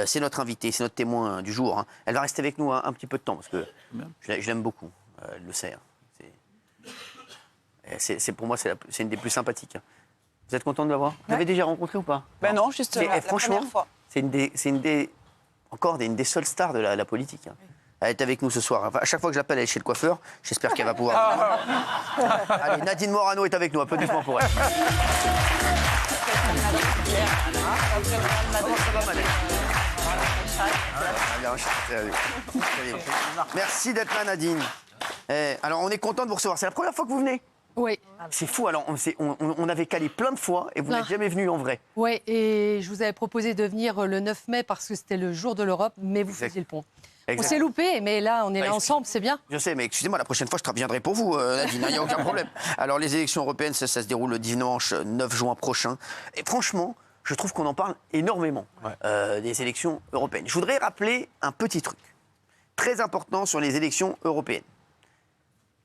C'est notre invitée, c'est notre témoin du jour. Hein. Elle va rester avec nous un petit peu de temps parce que je l'aime beaucoup. Elle le sait. Hein. Pour moi, c'est une des plus sympathiques. Hein. Vous êtes content de l'avoir ? Vous l'avez déjà rencontrée ou pas ? Non, juste la première fois. C'est une des seules stars de la politique. Hein. Oui. Elle est avec nous ce soir. Enfin, à chaque fois que je l'appelle, elle est chez le coiffeur. J'espère qu'elle va pouvoir. Allez, Nadine Morano est avec nous. Applaudissements pour elle. Merci d'être là, Nadine. Alors, on est content de vous recevoir. C'est la première fois que vous venez ? Oui. C'est fou, alors on avait calé plein de fois et vous n'êtes jamais venu en vrai. Oui, et je vous avais proposé de venir le 9 mai parce que c'était le jour de l'Europe, mais vous faisiez le pont. Exact. On s'est loupé, mais là, on est là ensemble, c'est bien. Je sais, mais excusez-moi, la prochaine fois, je reviendrai pour vous, Nadine, il n'y a aucun problème. Alors, les élections européennes, ça se déroule le dimanche 9 juin prochain. Et franchement, je trouve qu'on en parle énormément, des élections européennes. Je voudrais rappeler un petit truc, très important sur les élections européennes.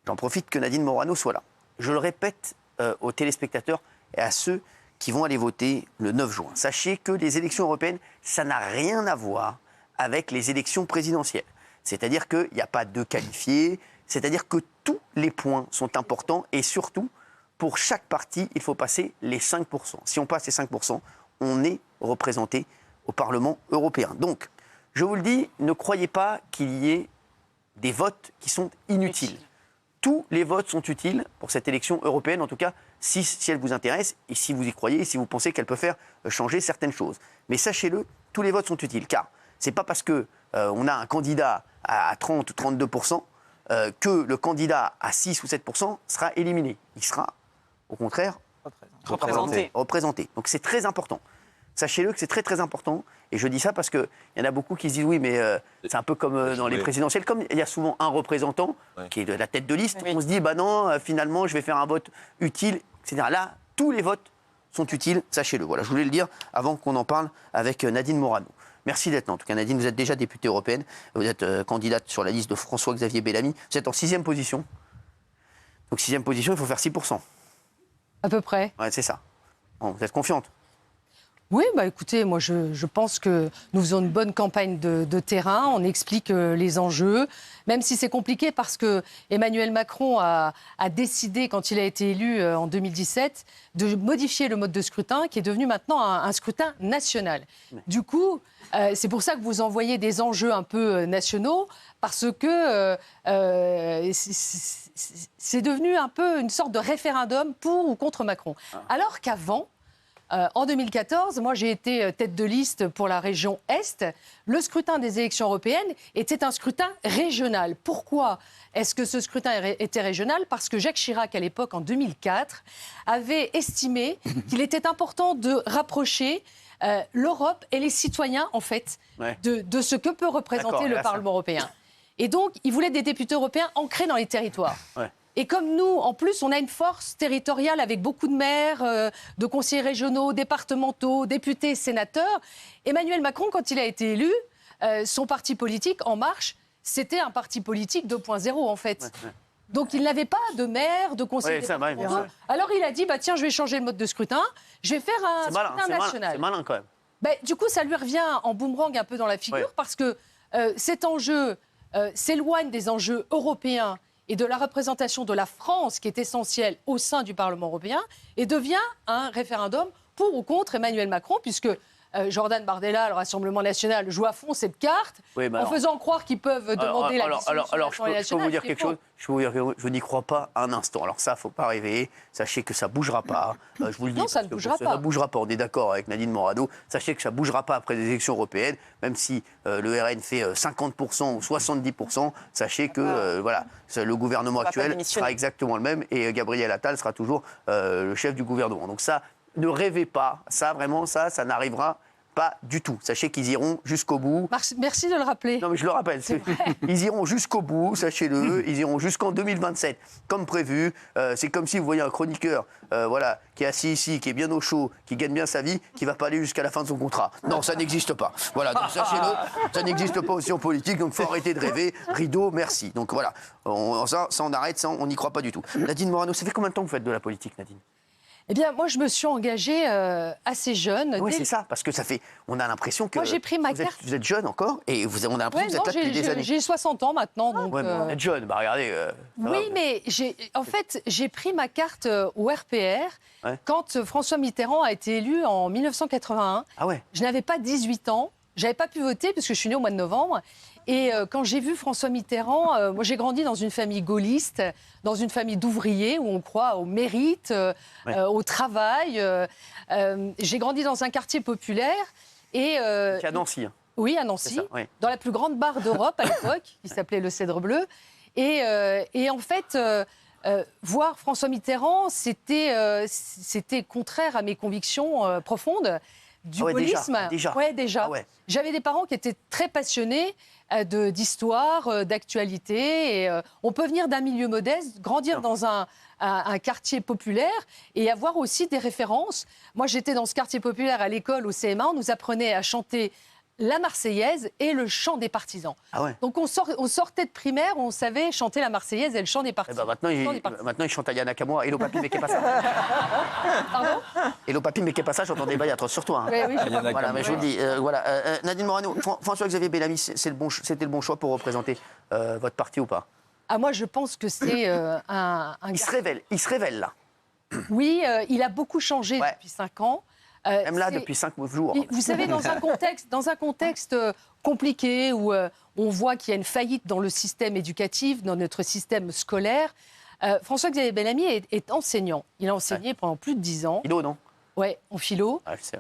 J'en profite que Nadine Morano soit là. Je le répète aux téléspectateurs et à ceux qui vont aller voter le 9 juin. Sachez que les élections européennes, ça n'a rien à voir avec les élections présidentielles. C'est-à-dire qu'il n'y a pas de qualifiés, c'est-à-dire que tous les points sont importants et surtout, pour chaque parti, il faut passer les 5%. Si on passe les 5%, on est représenté au Parlement européen. Donc, je vous le dis, ne croyez pas qu'il y ait des votes qui sont inutiles. Tous les votes sont utiles pour cette élection européenne, en tout cas, si elle vous intéresse et si vous y croyez et si vous pensez qu'elle peut faire changer certaines choses. Mais sachez-le, tous les votes sont utiles, car c'est pas parce qu'on a un candidat à 30 ou 32% que le candidat à 6 ou 7% sera éliminé. Il sera, au contraire, représenté. Donc c'est très important. Sachez-le que c'est très très important. Et je dis ça parce qu'il y en a beaucoup qui se disent oui, mais c'est un peu comme dans les présidentielles. Comme il y a souvent un représentant qui est de la tête de liste, on se dit bah non, finalement je vais faire un vote utile, etc. Là, tous les votes sont utiles, sachez-le. Voilà, je voulais le dire avant qu'on en parle avec Nadine Morano. Merci d'être là. En tout cas, Nadine, vous êtes déjà députée européenne. Vous êtes candidate sur la liste de François-Xavier Bellamy. Vous êtes en 6e position. Donc 6e position, il faut faire 6%. À peu près. Ouais, c'est ça. Bon, vous êtes confiante ? Oui, bah écoutez, moi je pense que nous faisons une bonne campagne de terrain, on explique les enjeux, même si c'est compliqué parce que Emmanuel Macron a décidé, quand il a été élu en 2017, de modifier le mode de scrutin qui est devenu maintenant un scrutin national. Du coup, c'est pour ça que vous envoyez des enjeux un peu nationaux, parce que c'est devenu un peu une sorte de référendum pour ou contre Macron. Alors qu'avant, en 2014, moi j'ai été tête de liste pour la région Est. Le scrutin des élections européennes était un scrutin régional. Pourquoi est-ce que ce scrutin était régional ? Parce que Jacques Chirac, à l'époque, en 2004, avait estimé qu'il était important de rapprocher l'Europe et les citoyens, en fait, de ce que peut représenter le Parlement européen. Et donc, il voulait des députés européens ancrés dans les territoires. Et comme nous, en plus, on a une force territoriale avec beaucoup de maires, de conseillers régionaux, départementaux, députés, sénateurs, Emmanuel Macron, quand il a été élu, son parti politique, En Marche, c'était un parti politique 2.0 en fait. Donc il n'avait pas de maire, de conseiller départemental. Alors il a dit, bah, tiens, je vais changer le mode de scrutin, je vais faire un scrutin national. C'est malin quand même. Bah, du coup, ça lui revient en boomerang un peu dans la figure parce que cet enjeu s'éloigne des enjeux européens et de la représentation de la France, qui est essentielle au sein du Parlement européen, et devient un référendum pour ou contre Emmanuel Macron, puisque Jordan Bardella, le Rassemblement national, joue à fond cette carte, en faisant croire qu'ils peuvent demander la dissolution de l'Assemblée nationale. Je peux vous dire quelque chose. Je n'y crois pas un instant. Alors ça, il ne faut pas rêver. Sachez que ça ne bougera pas. Je vous le dis. Non, ça ne bougera pas. Ça ne bougera pas. On est d'accord avec Nadine Morano. Sachez que ça ne bougera pas après les élections européennes. Même si le RN fait 50% ou 70%, sachez que voilà, le gouvernement actuel sera exactement le même et Gabriel Attal sera toujours le chef du gouvernement. Donc ça, ne rêvez pas. Ça, vraiment, ça n'arrivera pas du tout. Sachez qu'ils iront jusqu'au bout. Merci de le rappeler. Non, mais je le rappelle. Ils iront jusqu'au bout, sachez-le. Ils iront jusqu'en 2027, comme prévu. C'est comme si vous voyez un chroniqueur qui est assis ici, qui est bien au chaud, qui gagne bien sa vie, qui ne va pas aller jusqu'à la fin de son contrat. Non, ça n'existe pas. Voilà, donc sachez-le, ça n'existe pas aussi en politique, donc il faut arrêter de rêver. Rideau, merci. Donc voilà, ça on arrête, ça on n'y croit pas du tout. Nadine Morano, ça fait combien de temps que vous faites de la politique, Nadine ? Eh bien, moi, je me suis engagée assez jeune. Oui, c'est ça, parce que ça fait... On a l'impression que... Moi, j'ai pris ma carte. Vous êtes jeune encore, et on a l'impression que vous êtes là depuis des années. J'ai 60 ans maintenant, donc... Ouais, mais vous êtes jeune, bah regardez... oui, mais en fait, j'ai pris ma carte au RPR quand François Mitterrand a été élu en 1981. Ah ouais. Je n'avais pas 18 ans, j'avais pas pu voter parce que je suis née au mois de novembre. Et quand j'ai vu François Mitterrand, moi j'ai grandi dans une famille gaulliste, dans une famille d'ouvriers où on croit au mérite, au travail. J'ai grandi dans un quartier populaire. Et, qui est à Nancy. Hein. Oui, à Nancy, ça, dans la plus grande bar d'Europe à l'époque, qui s'appelait le Cèdre Bleu. Et en fait, voir François Mitterrand, c'était contraire à mes convictions profondes. Du gaullisme. Déjà. Ouais, déjà. Ah ouais. J'avais des parents qui étaient très passionnés d'histoire, d'actualité. Et, on peut venir d'un milieu modeste, grandir dans un quartier populaire et avoir aussi des références. Moi, j'étais dans ce quartier populaire à l'école, au CM1. On nous apprenait à chanter la Marseillaise et le chant des partisans. Ah ouais. Donc on sortait de primaire, on savait chanter la Marseillaise et le chant des partisans. Eh ben maintenant, il chante Ayana Kamura. Hello papi, mais qu'est pas ça. Pardon. Hello papi, mais qu'est pas ça, j'entends des bails sur toi. Hein. Oui, voilà, mais je vous le dis. Nadine Morano, François-Xavier Bellamy, c'était le bon choix pour représenter votre parti ou pas? Ah, moi, je pense que c'est Il se révèle là. Oui, il a beaucoup changé depuis 5 ans. Même là, depuis 5 jours. Vous savez, dans un contexte compliqué où on voit qu'il y a une faillite dans le système éducatif, dans notre système scolaire, François-Xavier Bellamy est enseignant. Il a enseigné pendant plus de 10 ans. Philo, non? Oui, en philo. Ah, je sais.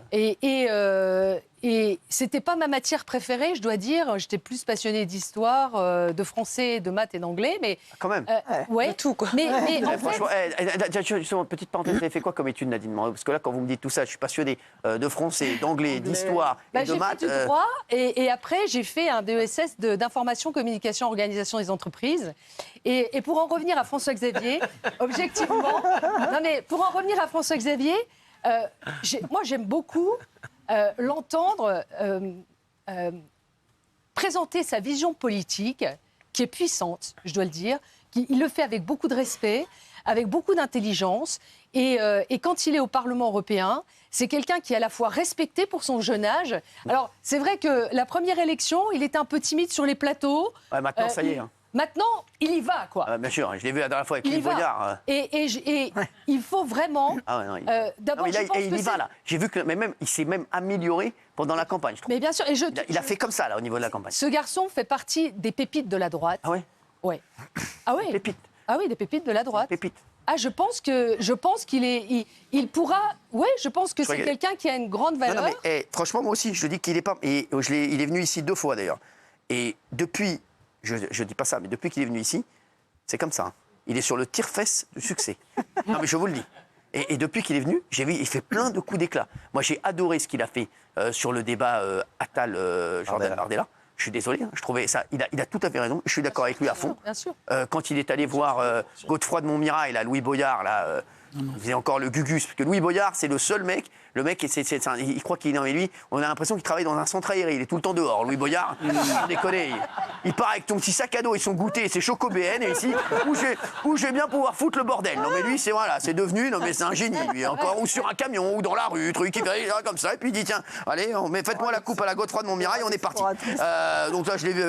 Et c'était pas ma matière préférée, je dois dire. J'étais plus passionnée d'histoire, de français, de maths et d'anglais, mais quand même. De tout quoi. Mais en franchement, petite parenthèse, vous avez fait quoi comme étude, Nadine Morano? Parce que là, quand vous me dites tout ça, je suis passionné de français, d'anglais, d'histoire et de maths. J'ai fait du droit et après j'ai fait un DESS d'information, communication, organisation des entreprises. Et pour en revenir à François-Xavier, objectivement, pour en revenir à François-Xavier. Moi, j'aime beaucoup l'entendre présenter sa vision politique, qui est puissante, je dois le dire. Il le fait avec beaucoup de respect, avec beaucoup d'intelligence. Et quand il est au Parlement européen, c'est quelqu'un qui est à la fois respecté pour son jeune âge. Alors, c'est vrai que la première élection, il était un peu timide sur les plateaux. Ouais, maintenant, ça y est. Hein. Maintenant, il y va, quoi. Bien sûr, je l'ai vu la dernière fois avec Louis Boyard. Et il faut vraiment... D'abord, il y va, là. J'ai vu que il s'est même amélioré pendant la campagne, je trouve. Mais bien sûr. Il a fait comme ça, là, au niveau de la campagne. Ce garçon fait partie des pépites de la droite. Ah ouais? Ouais. Ah ouais. Pépites. Ah oui, des pépites de la droite. Pépites. Ah, je pense qu'il est... Il pourra... Oui, je pense que c'est quelqu'un qui a une grande valeur. Non, mais franchement, moi aussi, je dis qu'il est pas... Et il est venu ici 2 fois, d'ailleurs. Et depuis... Je ne dis pas ça, mais depuis qu'il est venu ici, c'est comme ça. Hein. Il est sur le tire-fesse du succès. Non, mais je vous le dis. Et depuis qu'il est venu, j'ai vu, il fait plein de coups d'éclat. Moi, j'ai adoré ce qu'il a fait sur le débat Attal-Jordan Bardella. Je suis désolé, je trouvais ça. Il a tout à fait raison. Je suis d'accord avec lui à fond. Bien sûr. Quand il est allé voir Godefroy de Montmirail, là, Louis Boyard, là. Il faisait encore le Gugus, parce que Louis Boyard, c'est le seul mec. Le mec, il croit qu'il est. Non, mais lui, on a l'impression qu'il travaille dans un centre aéré. Il est tout le temps dehors. Louis Boyard, on déconne. Il part avec ton petit sac à dos et son goûter, ses choco-BN, et ici, où je vais bien pouvoir foutre le bordel. Non, mais lui, c'est devenu, c'est un génie, lui. Encore, ou sur un camion, ou dans la rue, truc, il fait comme ça, et puis il dit, tiens, allez, faites-moi la coupe à la Godefroy de Montmirail, on est parti. Donc là, je l'ai vu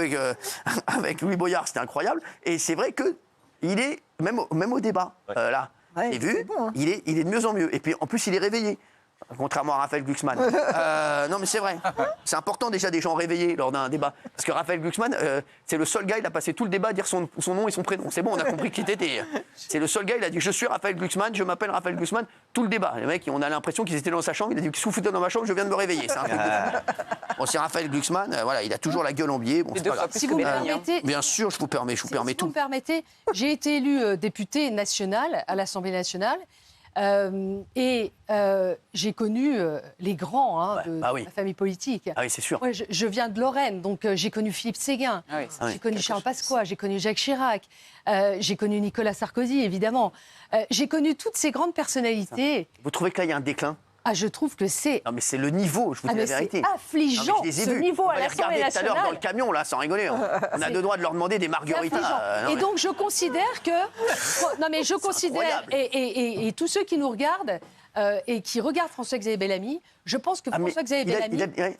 avec Louis Boyard, c'était incroyable. Et c'est vrai que il est, même au débat, là. Ouais, et vu, bon, hein. il est de mieux en mieux. Et puis en plus, il est réveillé. Contrairement à Raphaël Glucksmann. Non, mais c'est vrai. C'est important déjà des gens réveillés lors d'un débat. Parce que Raphaël Glucksmann, c'est le seul gars, il a passé tout le débat à dire son nom et son prénom. C'est bon, on a compris qui t'étais. C'est le seul gars, il a dit je suis Raphaël Glucksmann, je m'appelle Raphaël Glucksmann. Tout le débat. Les mecs, on a l'impression qu'ils étaient dans sa chambre. Il a dit sous dans ma chambre, je viens de me réveiller. C'est un truc de fou. Bon, c'est Raphaël Glucksmann, voilà, il a toujours la gueule en biais. Bon, c'est pas grave. Si vous me permettez. Bien sûr, je vous permets Si tout. vous me permettez, j'ai été élue députée nationale à l'Assemblée nationale. J'ai connu les grands de la famille politique. Ah oui, c'est sûr. Ouais, je viens de Lorraine, donc j'ai connu Philippe Séguin, j'ai connu Charles Pasqua, j'ai connu Jacques Chirac, j'ai connu Nicolas Sarkozy, évidemment. J'ai connu toutes ces grandes personnalités. Vous trouvez que là, il y a un déclin ? Ah, je trouve que c'est... Non, mais c'est le niveau, je vous dis la vérité. C'est affligeant, ce niveau à l'Assemblée nationale. On va les regarder tout à l'heure dans le camion, là, sans rigoler. On a 2 doigts de leur demander des margaritas. Et donc, je considère que... Non, mais je considère... Et tous ceux qui nous regardent, et qui regarde François-Xavier Bellamy, je pense que François-Xavier Bellamy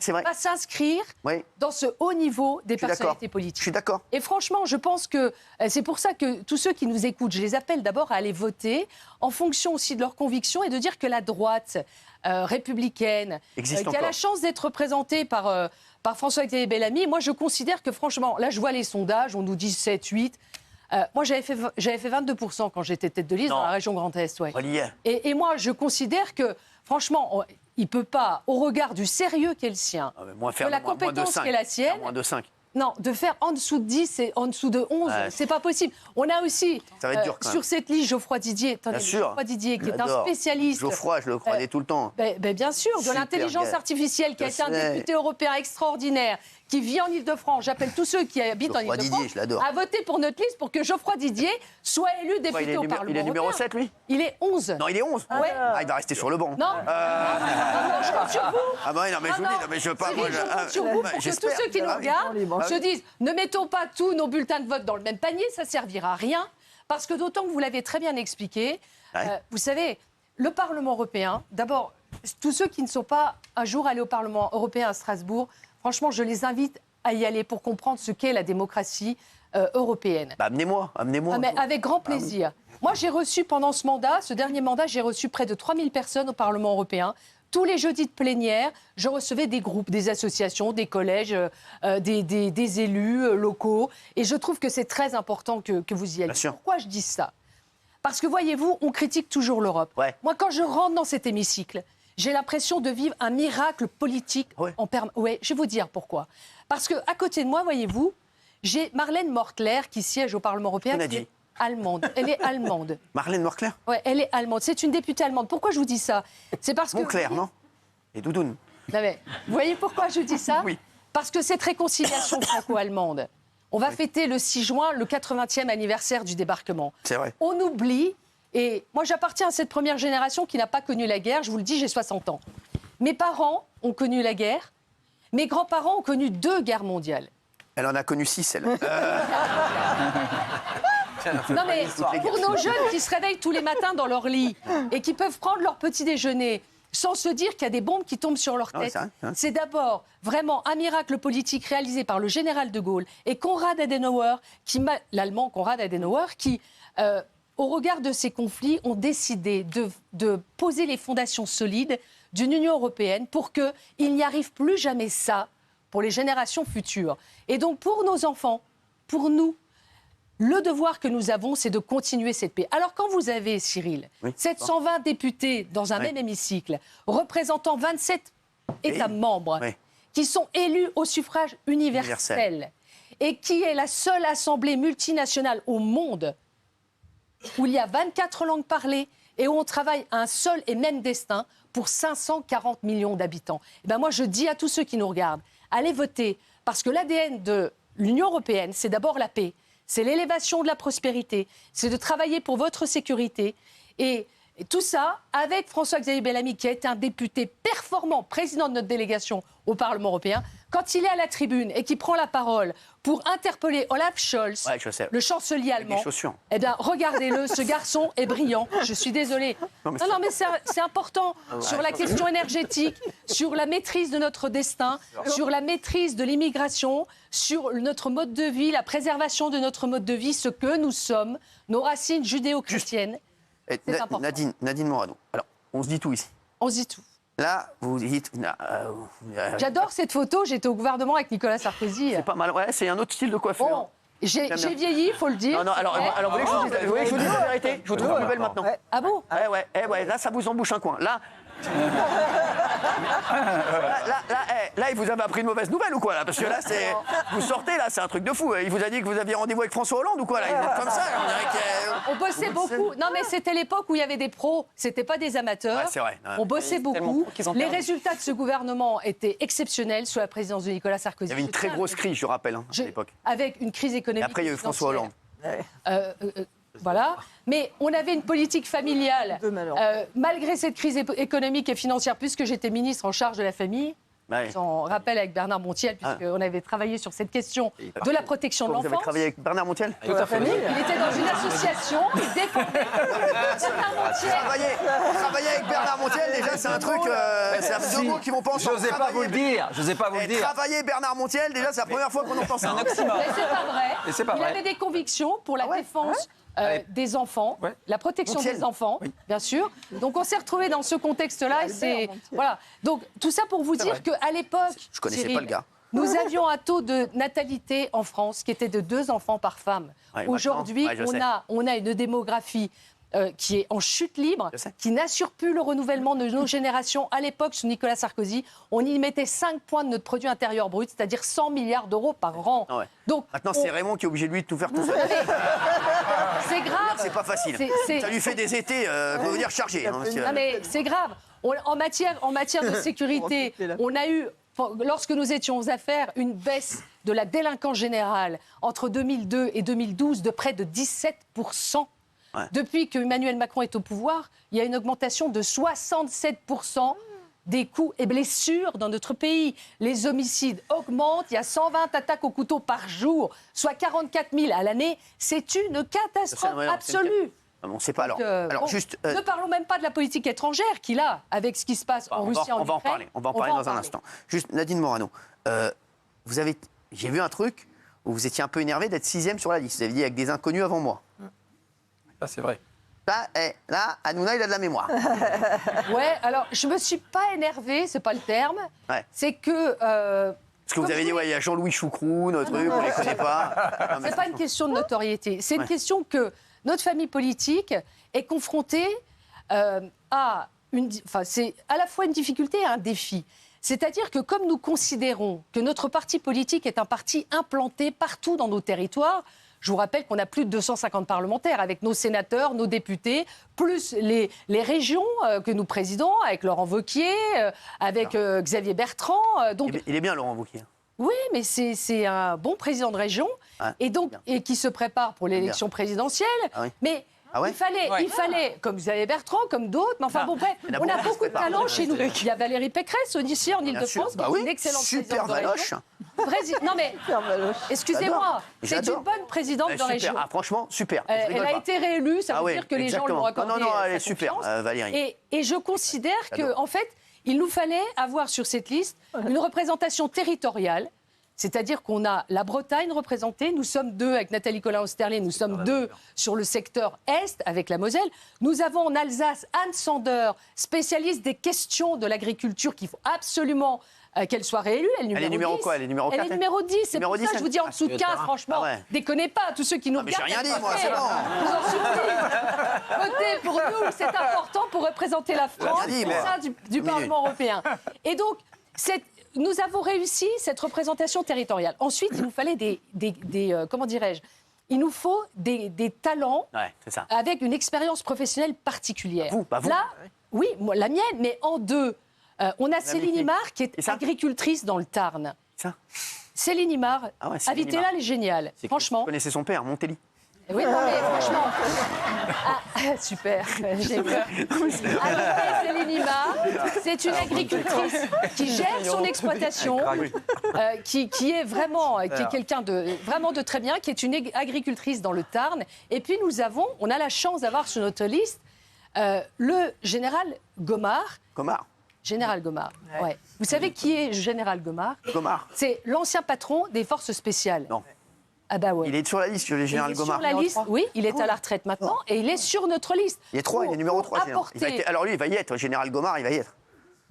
va s'inscrire dans ce haut niveau des personnalités politiques. Je suis d'accord. Et franchement, je pense que c'est pour ça que tous ceux qui nous écoutent, je les appelle d'abord à aller voter en fonction aussi de leurs convictions et de dire que la droite républicaine, qui a la chance d'être représentée par François-Xavier Bellamy, moi je considère que franchement, là je vois les sondages, on nous dit 7, 8... moi, j'avais fait 22% quand j'étais tête de liste dans la région Grand Est. Ouais. Et moi, je considère que, franchement, il ne peut pas, au regard du sérieux qu'est le sien, de la compétence qu'est la sienne... Moins de 5. Non, de faire en dessous de 10 et en dessous de 11, c'est pas possible. On a aussi, sur cette liste, Geoffroy Didier, Geoffroy Didier qui est un spécialiste... Geoffroy, je le croyais tout le temps. Bien sûr, de l'intelligence artificielle, qui a été un député européen extraordinaire, qui vit en Ile-de-France. J'appelle tous ceux qui habitent en Ile-de-France à voter pour notre liste pour que Geoffroy Didier soit élu député au Parlement. Il est numéro 7, lui ? Il est 11. Non, il est 11 il va rester sur le banc. Non, je compte sur vous. Ah bah non, mais je vous dis, je veux pas... je compte sur vous pour que tous ceux qui nous regardent se disent, ne mettons pas tous nos bulletins de vote dans le même panier, ça servira à rien. Parce que d'autant que vous l'avez très bien expliqué, vous savez, le Parlement européen, d'abord, tous ceux qui ne sont pas un jour allés au Parlement européen à Strasbourg, franchement, je les invite à y aller pour comprendre ce qu'est la démocratie européenne. Amenez-moi. Mais avec grand plaisir. Moi, j'ai reçu pendant ce dernier mandat, j'ai reçu près de 3000 personnes au Parlement européen. Tous les jeudis de plénière, je recevais des groupes, des associations, des collèges, des élus locaux. Et je trouve que c'est très important que vous y alliez. Pourquoi je dis ça ? Parce que, voyez-vous, on critique toujours l'Europe. Moi, quand je rentre dans cet hémicycle, j'ai l'impression de vivre un miracle politique en permanence. Oui, je vais vous dire pourquoi. Parce qu'à côté de moi, voyez-vous, j'ai Marlène Mortler qui siège au Parlement européen, qui est allemande. Elle est allemande. Marlène Mortler ? Oui, elle est allemande. C'est une députée allemande. Pourquoi je vous dis ça ? C'est parce que... Moncler, non ? Et Doudoune. Non, mais, vous voyez pourquoi je dis ça ? Oui. Parce que cette réconciliation franco-allemande, on va fêter le 6 juin le 80e anniversaire du débarquement. C'est vrai. On oublie... Et moi, j'appartiens à cette première génération qui n'a pas connu la guerre. Je vous le dis, j'ai 60 ans. Mes parents ont connu la guerre. Mes grands-parents ont connu 2 guerres mondiales. Elle en a connu 6, elle. Non, mais pour nos jeunes qui se réveillent tous les matins dans leur lit et qui peuvent prendre leur petit déjeuner sans se dire qu'il y a des bombes qui tombent sur leur tête, c'est d'abord vraiment un miracle politique réalisé par le général de Gaulle et Konrad Adenauer, l'allemand Konrad Adenauer, qui... au regard de ces conflits, ont décidé de poser les fondations solides d'une Union européenne pour qu'il n'y arrive plus jamais ça pour les générations futures. Et donc, pour nos enfants, pour nous, le devoir que nous avons, c'est de continuer cette paix. Alors, quand vous avez, Cyril, 720 députés dans un même hémicycle, représentant 27 États membres, qui sont élus au suffrage universel, et qui est la seule assemblée multinationale au monde où il y a 24 langues parlées et où on travaille à un seul et même destin pour 540 millions d'habitants. Et ben moi, je dis à tous ceux qui nous regardent, allez voter, parce que l'ADN de l'Union européenne, c'est d'abord la paix, c'est l'élévation de la prospérité, c'est de travailler pour votre sécurité. Et tout ça avec François-Xavier Bellamy, qui a été un député performant, président de notre délégation au Parlement européen. Quand il est à la tribune et qu'il prend la parole pour interpeller Olaf Scholz, le chancelier allemand, eh bien, regardez-le, ce garçon est brillant. Je suis désolée. Non, mais c'est important sur la question énergétique, sur la maîtrise de notre destin, sur la maîtrise de l'immigration, sur notre mode de vie, la préservation de notre mode de vie, ce que nous sommes, nos racines judéo-chrétiennes. Nadine Morano, alors, on se dit tout ici. On se dit tout. Là, vous dites... J'adore cette photo, j'étais au gouvernement avec Nicolas Sarkozy. C'est pas mal, c'est un autre style de coiffure. Bon, j'ai vieilli, il faut le dire. Non, alors vous voulez que je vous dise la vérité ? Je vous trouve plus belle maintenant. Ah bon ? Ouais, là, ça vous embouche un coin. Là, il vous avez appris une mauvaise nouvelle ou quoi là ? Parce que là, vous sortez là, c'est un truc de fou. Il vous a dit que vous aviez rendez-vous avec François Hollande ou quoi là ? Il est comme ça. On dirait on bossait beaucoup. Non, mais c'était l'époque où il y avait des pros. C'était pas des amateurs. C'est vrai. On bossait beaucoup. Les résultats de ce gouvernement étaient exceptionnels sous la présidence de Nicolas Sarkozy. Il y avait une très grosse crise, je rappelle, à l'époque. Avec une crise économique. Et après, il y a eu François Hollande. Voilà. Mais on avait une politique familiale, malgré cette crise économique et financière, puisque j'étais ministre en charge de la famille. J'en rappelle avec Bernard Montiel, puisqu'on avait travaillé sur cette question de la protection de Vous avez l'enfance. travaillé avec Bernard Montiel? Il était dans une association, il défendait Bernard Montiel. Travailler avec Bernard Montiel, déjà, c'est un truc. C'est deux mots qui vont pas ensemble. J'osais pas vous le dire. Travailler Bernard Montiel, déjà, c'est la première fois qu'on en pense. Mais c'est pas vrai. Et c'est pas Il vrai. avait des convictions pour la défense des enfants, la protection Montiel. des enfants, bien sûr. Donc on s'est retrouvés dans ce contexte-là. Et c'est voilà. Donc tout ça pour vous dire qu'à l'époque, Je connaissais Cyril, pas le gars. nous avions un taux de natalité en France qui était de 2 enfants par femme. Ouais, Aujourd'hui, maintenant, ouais, je sais. on a une démographie qui est en chute libre, Je sais. qui n'assure plus le renouvellement de nos générations. À l'époque, sous Nicolas Sarkozy, on y mettait 5 points de notre produit intérieur brut, c'est-à-dire 100 milliards d'euros par an. Ah ouais. Donc, Maintenant, c'est Raymond qui est obligé de lui de tout faire tout seul. c'est grave. C'est pas facile. Ça lui fait des étés, faut vous dire, chargés. Hein, Non, mais c'est grave. En matière de sécurité, on a eu, lorsque nous étions aux affaires, une baisse de la délinquance générale entre 2002 et 2012 de près de 17%. Ouais. Depuis que Emmanuel Macron est au pouvoir, il y a une augmentation de 67% des coups et blessures dans notre pays. Les homicides augmentent, il y a 120 attaques au couteau par jour, soit 44 000 à l'année. C'est une catastrophe absolue. On ne sait pas alors. Bon, juste. ne parlons même pas de la politique étrangère qu'il a, avec ce qui se passe en Russie, en Ukraine. On va en parler dans un instant. Juste, Nadine Morano, j'ai vu un truc où vous étiez un peu énervé d'être 6e sur la liste. Vous avez dit avec des inconnus avant moi. Ça, c'est vrai. Là, Hanouna, il a de la mémoire. Ouais, alors je me suis pas énervée, c'est pas le terme. Ouais. C'est que. Parce que vous avez dit, il y a Jean-Louis Choucroux, notre truc, on ne les connaît pas. C'est pas une question de notoriété. C'est une question que notre famille politique est confrontée à c'est à la fois une difficulté et un défi. C'est-à-dire que comme nous considérons que notre parti politique est un parti implanté partout dans nos territoires, je vous rappelle qu'on a plus de 250 parlementaires avec nos sénateurs, nos députés, plus les régions que nous présidons, avec Laurent Wauquiez, avec Xavier Bertrand. Donc, Il est bien, Laurent Wauquiez. oui, mais c'est un bon président de région et qui se prépare pour l'élection présidentielle. Ah oui. Mais il fallait, comme Xavier Bertrand, comme d'autres, mais enfin bon, bref, on a beaucoup de talent chez nous. Il y a Valérie Pécresse, ici, en Ile-de-France, qui est une excellente super présidente de région. Non mais, excusez-moi, c'est une bonne présidente de région. Ah, franchement, super. Elle a été réélue, ça veut dire que les gens lui ont accordé Non, elle est sa super, confiance. Valérie. Et je considère qu'en fait, il nous fallait avoir sur cette liste une représentation territoriale. C'est-à-dire qu'on a la Bretagne représentée, nous sommes 2 avec Nathalie Colin-Osterlé, nous sommes 2 sur le secteur Est avec la Moselle. Nous avons en Alsace Anne Sander, spécialiste des questions de l'agriculture, qu'il faut absolument qu'elle soit réélue. Elle est numéro 10. Elle est numéro 4. Elle est numéro 10, c'est pour ça que je vous dis en dessous de 15, franchement. Déconnez pas, tous ceux qui nous regardent. Mais j'ai rien dit, moi, c'est bon. Je vous en supplie. Votez pour nous, c'est important pour représenter la France au sein du Parlement européen. Et donc, nous avons réussi cette représentation territoriale. Ensuite, il nous fallait comment dirais-je, il nous faut des talents avec une expérience professionnelle particulière. Vous Là, oui, moi, la mienne, mais en 2. On a Céline Imard qui est agricultrice dans le Tarn. Ça Céline Imard, invitez-la, elle est géniale. Franchement. Vous connaissez son père, Montelli. Oui, non, mais franchement. Super, j'ai peur. Céline Imard, c'est une agricultrice qui gère son exploitation, qui est vraiment, qui est quelqu'un de vraiment de très bien, qui est une agricultrice dans le Tarn. Et puis on a la chance d'avoir sur notre liste le général Gomard. Général Gomard. Ouais. Vous savez qui est Général Gomard? C'est l'ancien patron des forces spéciales. Non. Ah bah ouais. Il est sur la liste, le général Gomard. Sur la liste, oui, il est à la retraite maintenant et il est sur notre liste. Il est 3, il est numéro 3. Alors lui, il va y être. Général Gomard, il va y être.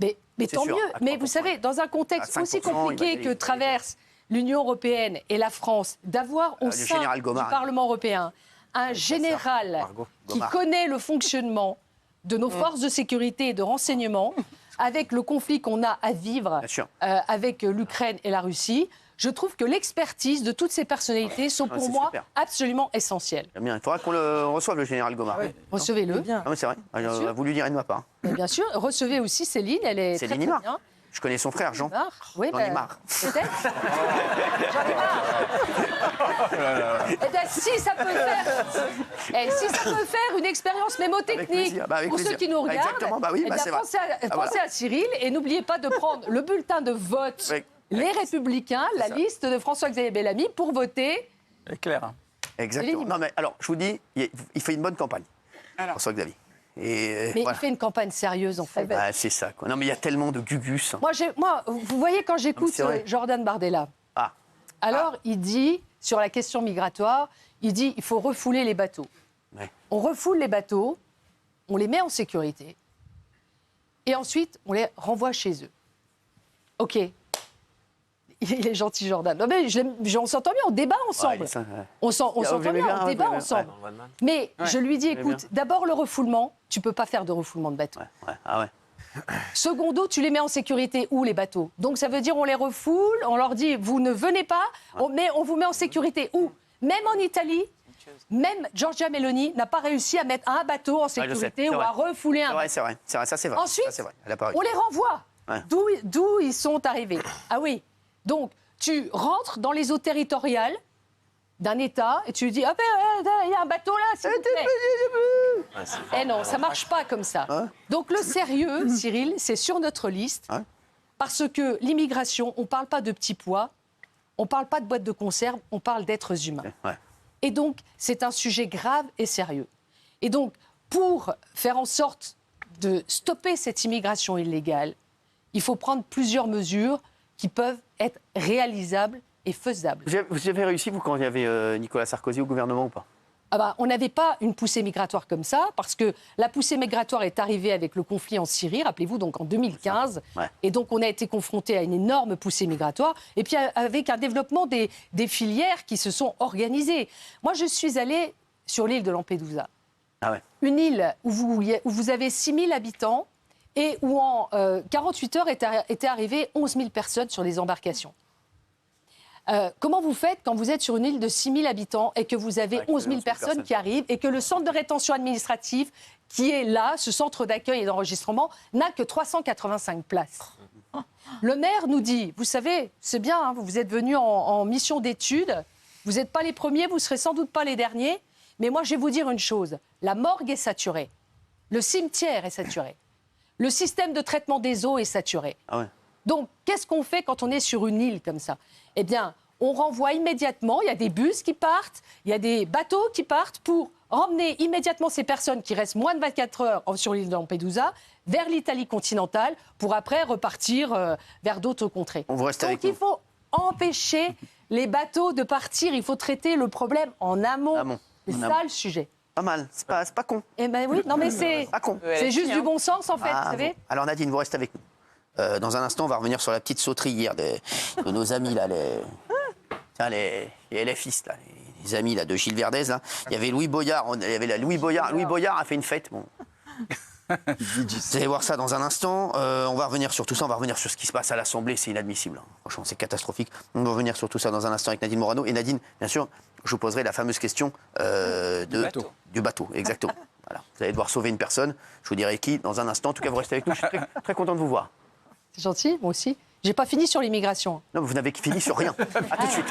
Mais tant mieux. Mais vous savez, dans un contexte aussi compliqué que traverse l'Union européenne et la France, d'avoir au sein du Parlement européen un général qui connaît le fonctionnement de nos forces de sécurité et de renseignement, avec le conflit qu'on a à vivre avec l'Ukraine et la Russie, je trouve que l'expertise de toutes ces personnalités sont pour moi absolument essentielles. Bien, il faudra qu'on le reçoive, le général Gomard. Recevez-le. Ah, c'est vrai, vous lui direz de ma part. Mais bien sûr, recevez aussi Céline, elle est très bien. Je connais son frère, Jean. Oui, J'en ai marre. Peut-être. J'en ai marre. Eh bien, si ça peut faire une expérience mémotechnique pour ceux qui nous regardent, exactement, bah oui, eh bien, c'est vrai. pensez à Cyril et n'oubliez pas de prendre le bulletin de vote Les Républicains, la liste de François-Xavier Bellamy pour voter. C'est clair. Hein. Exactement. Non, mais alors, je vous dis, il fait une bonne campagne, François-Xavier. Mais il fait une campagne sérieuse, en fait. C'est ça, quoi. Non, mais il y a tellement de gugus. Moi, vous voyez, quand j'écoute Jordan Bardella, alors il dit, sur la question migratoire, il dit il faut refouler les bateaux. Ouais. On refoule les bateaux, on les met en sécurité, et ensuite, on les renvoie chez eux. OK. Il est gentil, Jordan. Non, mais on s'entend bien, on débat ensemble. On s'entend bien, on débat ensemble. Mais je lui dis, écoute, d'abord le refoulement, tu ne peux pas faire de refoulement de bateaux. Secondo, tu les mets en sécurité où, les bateaux? Donc ça veut dire on les refoule, on leur dit, vous ne venez pas, mais on vous met en sécurité où? Même en Italie, même Giorgia Meloni n'a pas réussi à mettre un bateau en sécurité ou à refouler un bateau. C'est vrai, ça c'est vrai. Ensuite, ça, c'est vrai. On les renvoie. D'où ils sont arrivés. Ah oui. Donc, tu rentres dans les eaux territoriales d'un État et tu lui dis ah ben il y a un bateau là, s'il vous plaît. Eh non, ça marche pas comme ça. Donc le sérieux, Cyril, c'est sur notre liste parce que l'immigration, on parle pas de petits pois, on parle pas de boîtes de conserve, on parle d'êtres humains. Et donc c'est un sujet grave et sérieux. Et donc pour faire en sorte de stopper cette immigration illégale, il faut prendre plusieurs mesures qui peuvent être réalisables et faisables. Vous avez réussi, vous, quand il y avait Nicolas Sarkozy au gouvernement ou pas? On n'avait pas une poussée migratoire comme ça, parce que la poussée migratoire est arrivée avec le conflit en Syrie, rappelez-vous, donc en 2015. Et donc on a été confronté à une énorme poussée migratoire, et puis avec un développement des filières qui se sont organisées. Moi, je suis allée sur l'île de Lampedusa. Une île où vous avez 6 000 habitants, et où en 48 heures étaient arrivées 11 000 personnes sur les embarcations. Comment vous faites quand vous êtes sur une île de 6 000 habitants et que vous avez 11 000 personnes qui arrivent et que le centre de rétention administrative qui est là, ce centre d'accueil et d'enregistrement, n'a que 385 places? Le maire nous dit, vous savez, c'est bien, hein, vous êtes venus en mission d'études, vous n'êtes pas les premiers, vous ne serez sans doute pas les derniers, mais moi je vais vous dire une chose, la morgue est saturée, le cimetière est saturé. Le système de traitement des eaux est saturé. Donc, qu'est-ce qu'on fait quand on est sur une île comme ça? Eh bien, on renvoie immédiatement, il y a des bus qui partent, il y a des bateaux qui partent pour emmener immédiatement ces personnes qui restent moins de 24 heures sur l'île de Lampedusa vers l'Italie continentale pour après repartir vers d'autres contrées. On vous reste avec nous. Donc, il faut empêcher les bateaux de partir, il faut traiter le problème en amont. C'est ça le sujet. Pas mal, c'est pas con. Eh ben oui, non mais c'est pas con. C'est juste du bon sens en fait, vous savez. Bon. Alors Nadine, vous restez avec nous. Dans un instant, on va revenir sur la petite sauterie hier de nos amis là, les LFistes là, les amis là de Gilles Verdez là. Il y avait Louis Boyard, Louis Boyard a fait une fête. Bon. Vous allez voir ça dans un instant. On va revenir sur tout ça, on va revenir sur ce qui se passe à l'Assemblée, c'est inadmissible. Franchement, c'est catastrophique. On va revenir sur tout ça dans un instant avec Nadine Morano. Et Nadine, bien sûr, je vous poserai la fameuse question du bateau. Exactement. Voilà. Vous allez devoir sauver une personne. Je vous dirai qui dans un instant. En tout cas, vous restez avec nous. Je suis très, très content de vous voir. C'est gentil, moi aussi. J'ai pas fini sur l'immigration. Non, mais vous n'avez fini sur rien. À tout de suite.